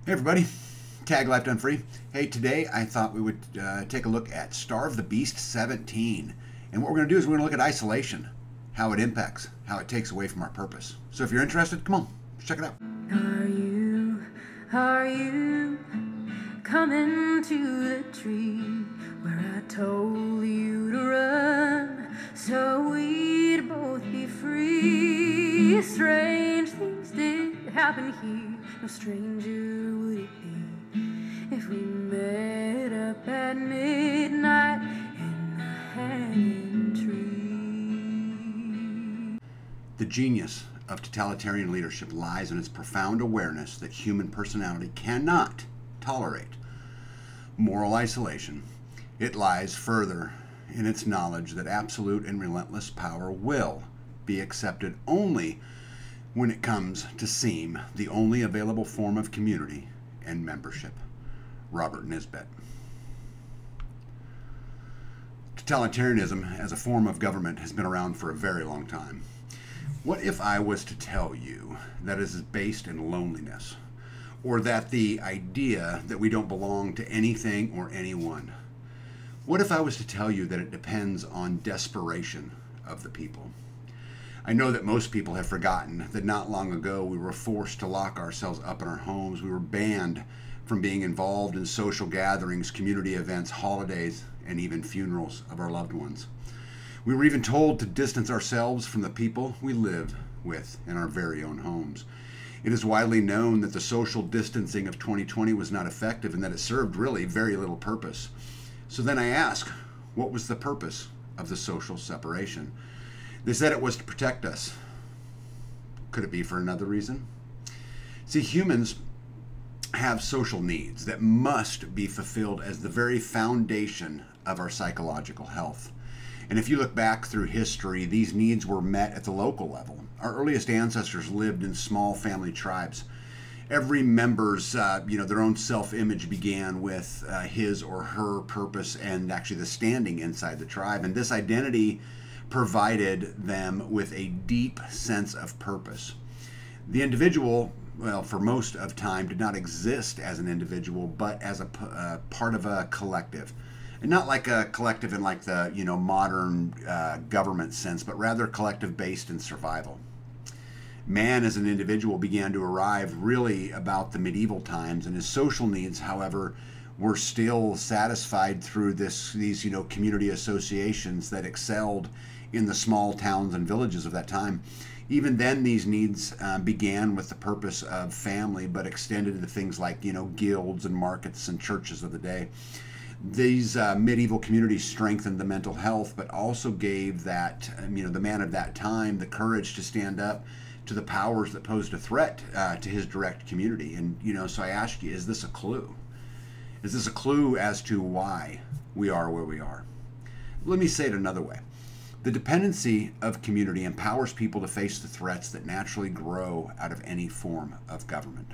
Hey everybody, Tag Life Done Free. Hey, today I thought we would take a look at Starve the Beast 17. And what we're going to do is we're going to look at isolation, how it impacts, how it takes away from our purpose. So if you're interested, come on, let's check it out. Are you coming to the tree where I told you to run so we'd both be free? Strange things did happen here, no stranger would it be if we met up at midnight in the hanging tree. The genius of totalitarian leadership lies in its profound awareness that human personality cannot tolerate moral isolation. It lies further in its knowledge that absolute and relentless power will be accepted only when it comes to seem the only available form of community and membership. Robert Nisbet. Totalitarianism as a form of government has been around for a very long time. What if I was to tell you that it is based in loneliness, or that the idea that we don't belong to anything or anyone? What if I was to tell you that it depends on desperation of the people? I know that most people have forgotten that not long ago we were forced to lock ourselves up in our homes. We were banned from being involved in social gatherings, community events, holidays, and even funerals of our loved ones. We were even told to distance ourselves from the people we live with in our very own homes. It is widely known that the social distancing of 2020 was not effective and that it served really very little purpose. So then I ask, what was the purpose of the social separation? They said it was to protect us. Could it be for another reason? See, humans have social needs that must be fulfilled as the very foundation of our psychological health. And if you look back through history, these needs were met at the local level. Our earliest ancestors lived in small family tribes. Every member's, their own self-image began with his or her purpose and actually the standing inside the tribe. And this identity provided them with a deep sense of purpose. The individual, well, for most of time, did not exist as an individual, but as a part of a collective. And not like a collective in like the modern government sense, but rather collective based in survival. Man as an individual began to arrive really about the medieval times, and his social needs, however, were still satisfied through these community associations that excelled in the small towns and villages of that time. Even then, these needs began with the purpose of family, but extended to things like guilds and markets and churches of the day. These medieval communities strengthened the mental health, but also gave that, the man of that time the courage to stand up to the powers that posed a threat to his direct community. And, so I ask you, is this a clue? Is this a clue as to why we are where we are? Let me say it another way. The dependency of community empowers people to face the threats that naturally grow out of any form of government.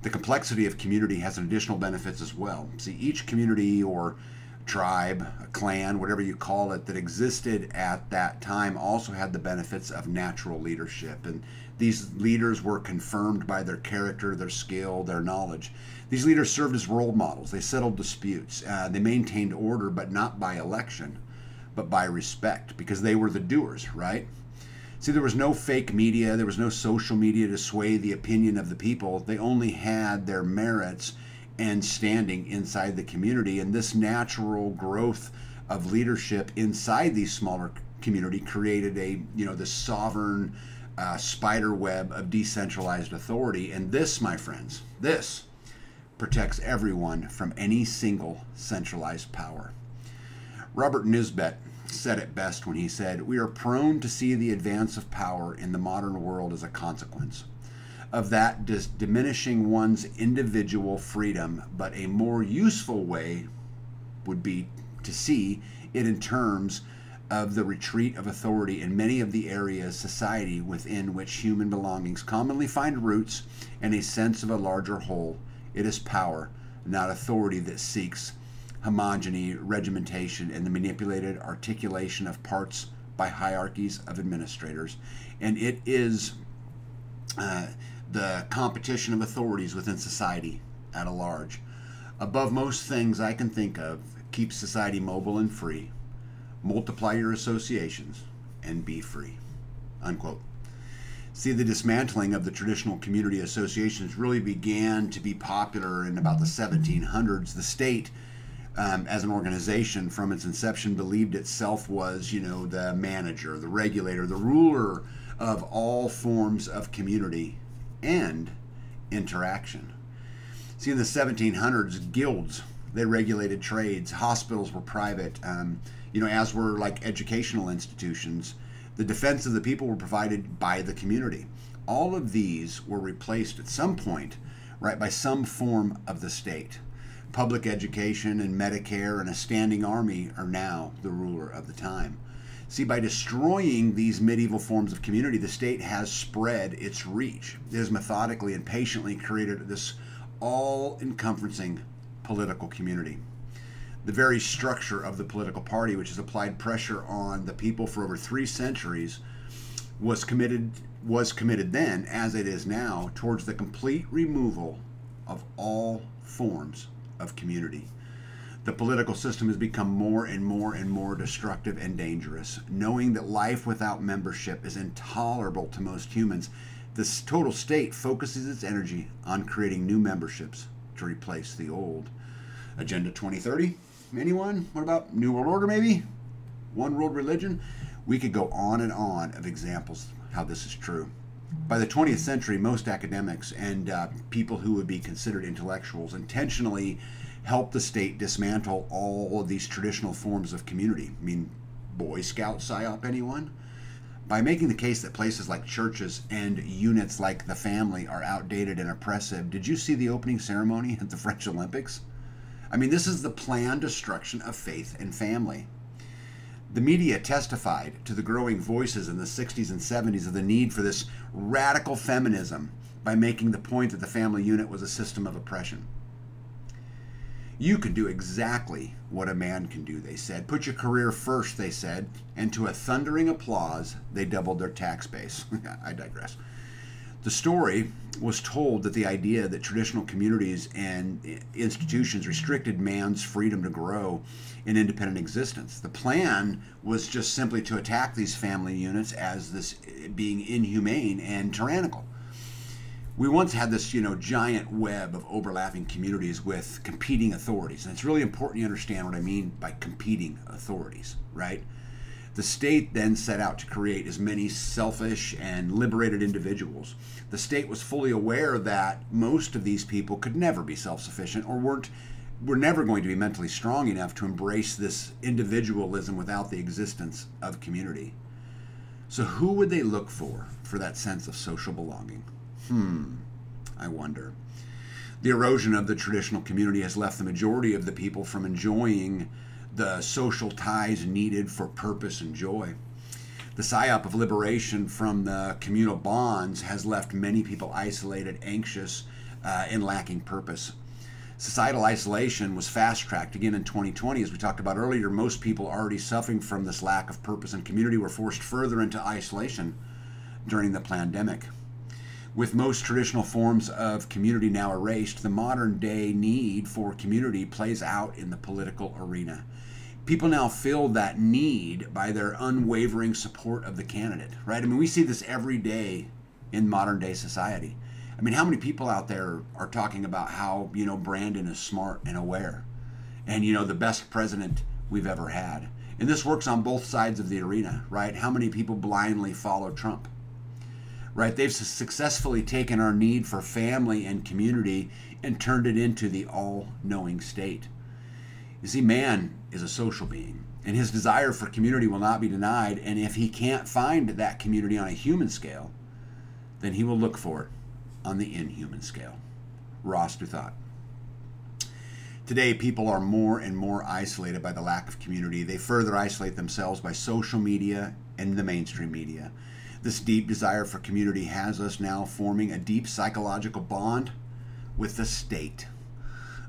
The complexity of community has additional benefits as well. See, each community or tribe, a clan, whatever you call it, that existed at that time also had the benefits of natural leadership. And these leaders were confirmed by their character, their skill, their knowledge. These leaders served as role models. They settled disputes. They maintained order, but not by election, but by respect, because they were the doers, right? See, there was no fake media, there was no social media to sway the opinion of the people. They only had their merits and standing inside the community. And this natural growth of leadership inside these smaller community created this sovereign spider web of decentralized authority. And this, my friends, this protects everyone from any single centralized power. Robert Nisbet said it best when he said, "We are prone to see the advance of power in the modern world as a consequence of that diminishing one's individual freedom, but a more useful way would be to see it in terms of the retreat of authority in many of the areas society within which human belongings commonly find roots and a sense of a larger whole. It is power, not authority, that seeks homogeny, regimentation, and the manipulated articulation of parts by hierarchies of administrators. And it is the competition of authorities within society at a large. Above most things I can think of, keep society mobile and free. Multiply your associations and be free. Unquote. See, the dismantling of the traditional community associations really began to be popular in about the 1700s. The state, as an organization, from its inception, believed itself was, the manager, the regulator, the ruler of all forms of community and interaction. See, in the 1700s, guilds, they regulated trades. Hospitals were private, as were like educational institutions. The defense of the people were provided by the community. All of these were replaced at some point, right, by some form of the state. Public education and Medicare and a standing army are now the ruler of the time. See, by destroying these medieval forms of community, the state has spread its reach. It has methodically and patiently created this all-encompassing political community. The very structure of the political party, which has applied pressure on the people for over 3 centuries, was committed then, as it is now, towards the complete removal of all forms of community. The political system has become more and more and more destructive and dangerous. Knowing that life without membership is intolerable to most humans, this total state focuses its energy on creating new memberships to replace the old. Agenda 2030? Anyone? What about New World Order, maybe? One world religion? We could go on and on of examples how this is true. By the 20th century, most academics and people who would be considered intellectuals intentionally helped the state dismantle all of these traditional forms of community. I mean, Boy Scout psyop, anyone? By making the case that places like churches and units like the family are outdated and oppressive, did you see the opening ceremony at the French Olympics? I mean, this is the planned destruction of faith and family. The media testified to the growing voices in the 60s and 70s of the need for this radical feminism by making the point that the family unit was a system of oppression. You can do exactly what a man can do, they said. Put your career first, they said, and to a thundering applause, they doubled their tax base. I digress. The story was told that the idea that traditional communities and institutions restricted man's freedom to grow in independent existence. The plan was just simply to attack these family units as this being inhumane and tyrannical. We once had this, giant web of overlapping communities with competing authorities. And it's really important you understand what I mean by competing authorities, right? The state then set out to create as many selfish and liberated individuals. The state was fully aware that most of these people could never be self-sufficient or were never going to be mentally strong enough to embrace this individualism without the existence of community. So who would they look for that sense of social belonging? I wonder. The erosion of the traditional community has left the majority of the people from enjoying the social ties needed for purpose and joy. The psyop of liberation from the communal bonds has left many people isolated, anxious, and lacking purpose. Societal isolation was fast-tracked again in 2020. As we talked about earlier, most people already suffering from this lack of purpose and community were forced further into isolation during the pandemic. With most traditional forms of community now erased, the modern day need for community plays out in the political arena. People now feel that need by their unwavering support of the candidate, right? I mean, we see this every day in modern day society. I mean, how many people out there are talking about how, Brandon is smart and aware and, the best president we've ever had. And this works on both sides of the arena, right? How many people blindly follow Trump? Right? They've successfully taken our need for family and community and turned it into the all-knowing state. You see, man is a social being, and his desire for community will not be denied, and if he can't find that community on a human scale, then he will look for it on the inhuman scale. Ross Douthat. Today, people are more and more isolated by the lack of community. They further isolate themselves by social media and the mainstream media. This deep desire for community has us now forming a deep psychological bond with the state.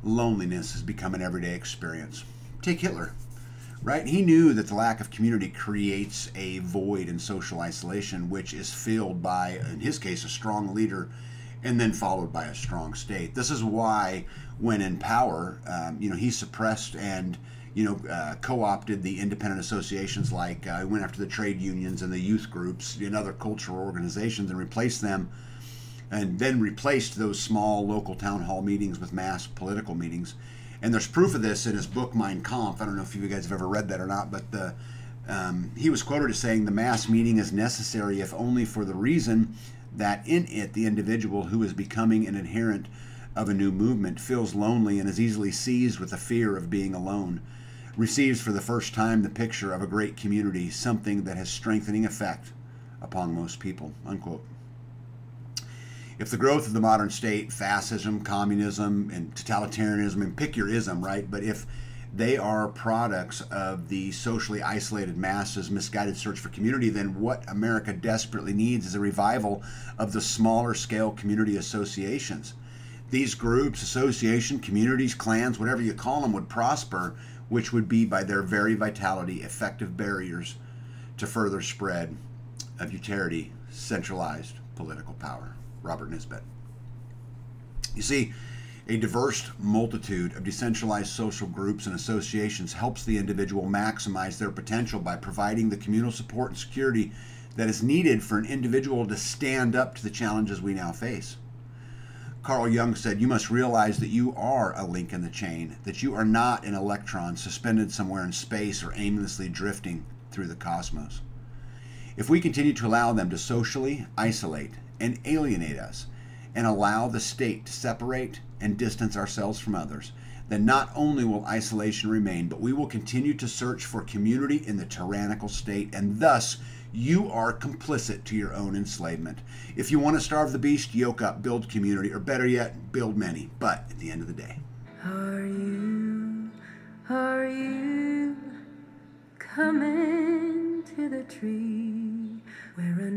Loneliness has become an everyday experience. Take Hitler, right? He knew that the lack of community creates a void in social isolation, which is filled by, in his case, a strong leader and then followed by a strong state. This is why, when in power, he suppressed and co-opted the independent associations, like he went after the trade unions and the youth groups and other cultural organizations and replaced them, and then replaced those small local town hall meetings with mass political meetings. And there's proof of this in his book Mein Kampf. I don't know if you guys have ever read that or not, but he was quoted as saying, "The mass meeting is necessary if only for the reason that in it the individual who is becoming an adherent of a new movement feels lonely and is easily seized with the fear of being alone, receives for the first time the picture of a great community, something that has strengthening effect upon most people," unquote. If the growth of the modern state, fascism, communism, and totalitarianism, and pick your ism, right? But if they are products of the socially isolated masses' misguided search for community, then what America desperately needs is a revival of the smaller scale community associations. These groups, association, communities, clans, whatever you call them, would prosper, which would be by their very vitality effective barriers to further spread of utility, centralized political power. Robert Nisbet. You see, a diverse multitude of decentralized social groups and associations helps the individual maximize their potential by providing the communal support and security that is needed for an individual to stand up to the challenges we now face. Carl Jung said, "You must realize that you are a link in the chain, that you are not an electron suspended somewhere in space or aimlessly drifting through the cosmos." If we continue to allow them to socially isolate and alienate us, and allow the state to separate and distance ourselves from others, then not only will isolation remain, but we will continue to search for community in the tyrannical state, and thus you are complicit to your own enslavement. If you want to starve the beast, yoke up, build community, or better yet, build many. But at the end of the day, Are you coming to the tree where a